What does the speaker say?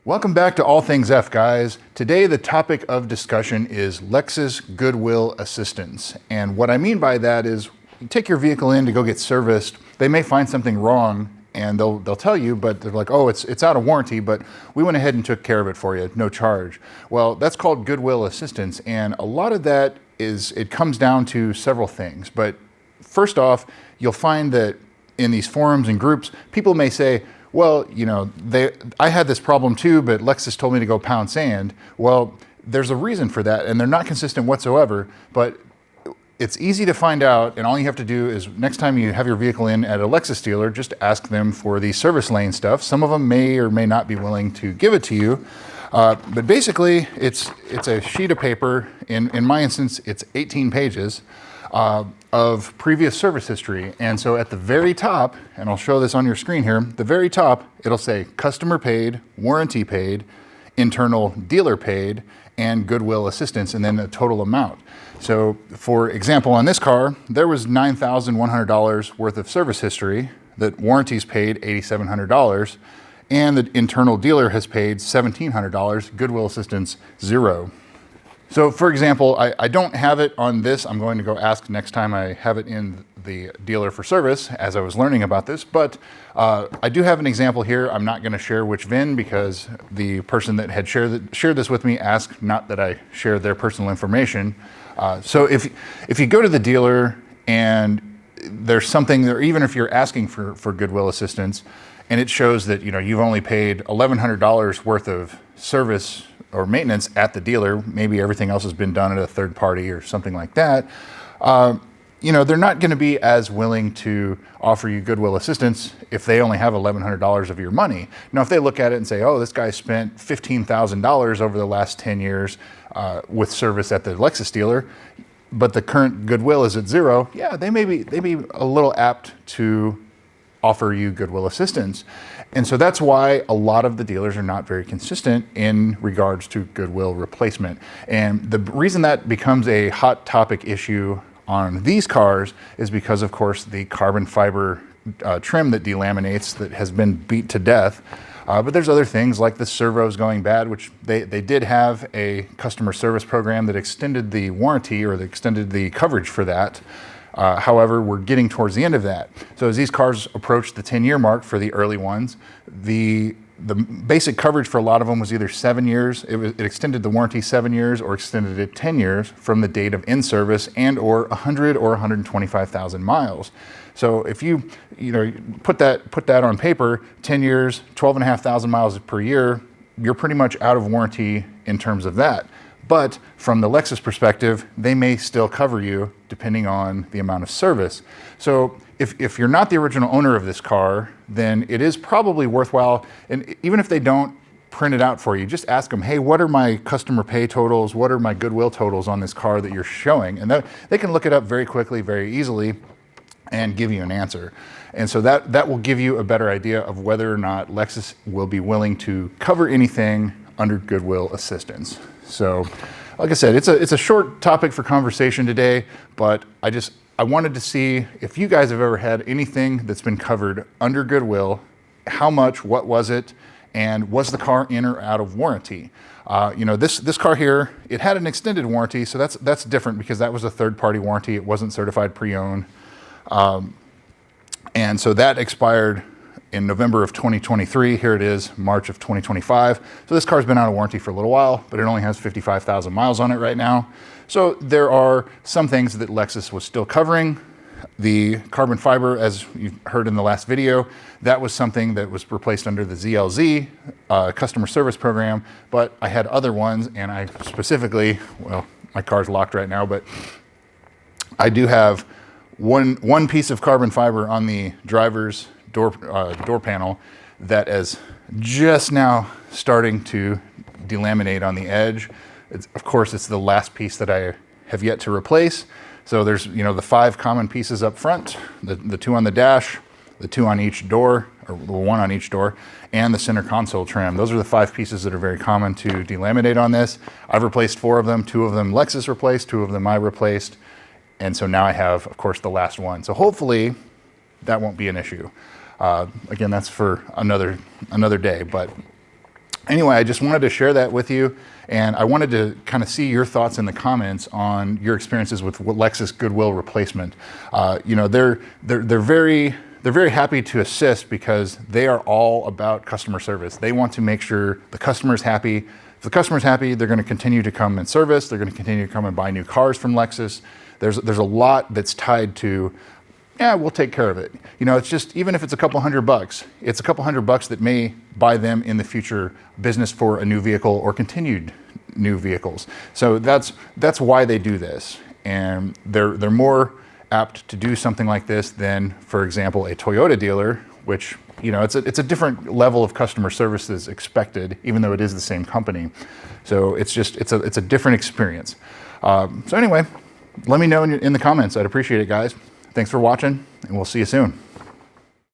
Welcome back to All Things F, guys. Today the topic of discussion is Lexus Goodwill Assistance. And what I mean by that is you take your vehicle in to go get serviced. They may find something wrong and they'll tell you, but they're like, oh, it's out of warranty, but we went ahead and took care of it for you, no charge. Well, that's called Goodwill Assistance. And a lot of that it comes down to several things. But first off, you'll find that in these forums and groups, people may say, well, you know, I had this problem too, but Lexus told me to go pound sand. Well, there's a reason for that, and they're not consistent whatsoever, but it's easy to find out, and all you have to do is next time you have your vehicle in at a Lexus dealer, just ask them for the service lane stuff. Some of them may or may not be willing to give it to you, but basically it's a sheet of paper. In my instance, it's 18 pages of previous service history. And so at the very top, and I'll show this on your screen here, the very top, it'll say customer paid, warranty paid, internal dealer paid, and Goodwill Assistance, and then a total amount. So for example, on this car, there was $9,100 worth of service history that warranties paid $8,700, and the internal dealer has paid $1,700, Goodwill Assistance, $0. So for example, I don't have it on this. I'm going to go ask next time I have it in the dealer for service as I was learning about this, but I do have an example here. I'm not going to share which VIN because the person that had shared this with me asked not that I share their personal information. So if you go to the dealer and there's something there, even if you're asking for Goodwill Assistance and it shows that you've only paid $1,100 worth of service or maintenance at the dealer, maybe everything else has been done at a third party or something like that, they're not going to be as willing to offer you Goodwill Assistance if they only have $1,100 of your money. Now, if they look at it and say, oh, this guy spent $15,000 over the last 10 years with service at the Lexus dealer, but the current Goodwill is at $0, yeah, they may be a little apt to offer you Goodwill Assistance. And so that's why a lot of the dealers are not very consistent in regards to Goodwill replacement. And the reason that becomes a hot topic issue on these cars is because, of course, the carbon fiber trim that delaminates that has been beat to death. But there's other things like the servos going bad, which they did have a customer service program that extended the warranty or that extended the coverage for that. However, we're getting towards the end of that. So as these cars approach the 10-year mark for the early ones, the basic coverage for a lot of them was either 7 years, it extended the warranty 7 years, or extended it 10 years from the date of in-service, and or 100 or 125,000 miles. So if you put that on paper, 10 years, 12,500 miles per year, you're pretty much out of warranty in terms of that. But from the Lexus perspective, they may still cover you depending on the amount of service. So if you're not the original owner of this car, then it is probably worthwhile, and even if they don't print it out for you, just ask them, hey, what are my customer pay totals? What are my Goodwill totals on this car that you're showing? And they can look it up very quickly, very easily, and give you an answer. And so that will give you a better idea of whether or not Lexus will be willing to cover anything under Goodwill Assistance. So, like I said, it's a short topic for conversation today, but I wanted to see if you guys have ever had anything that's been covered under Goodwill, how much, what was it, and was the car in or out of warranty? This car here, it had an extended warranty, so that's different because that was a third-party warranty. It wasn't certified pre-owned. And so that expired in November of 2023. Here it is, March of 2025. So this car's been out of warranty for a little while, but it only has 55,000 miles on it right now. So there are some things that Lexus was still covering. The carbon fiber, as you heard in the last video, that was something that was replaced under the ZLZ customer service program, but I had other ones, and I specifically, well, my car's locked right now, but I do have one piece of carbon fiber on the driver's door panel that is just now starting to delaminate on the edge. Of course, it's the last piece that I have yet to replace. So there's the 5 common pieces up front, the 2 on the dash, the 2 on each door, or the 1 on each door, and the center console trim. Those are the 5 pieces that are very common to delaminate on this. I've replaced 4 of them. 2 of them Lexus replaced, 2 of them I replaced. And so now I have, of course, the last one. So hopefully that won't be an issue. Again, that's for another day, but Anyway, I just wanted to share that with you, and I wanted to kind of see your thoughts in the comments on your experiences with Lexus Goodwill replacement. You know, they're very happy to assist because they are all about customer service. They want to make sure the customer's happy. If the customer's happy, they're going to continue to come and service. They're going to continue to come and buy new cars from Lexus. There's a lot that's tied to, yeah, we'll take care of it. You know, it's just, even if it's a couple $100, it's a couple $100 that may buy them in the future business for a new vehicle or continued new vehicles. So that's why they do this. And they're more apt to do something like this than, for example, a Toyota dealer, which, you know, it's a different level of customer service that's expected, even though it is the same company. So it's a different experience. So anyway, let me know in the comments. I'd appreciate it, guys. Thanks for watching, and we'll see you soon.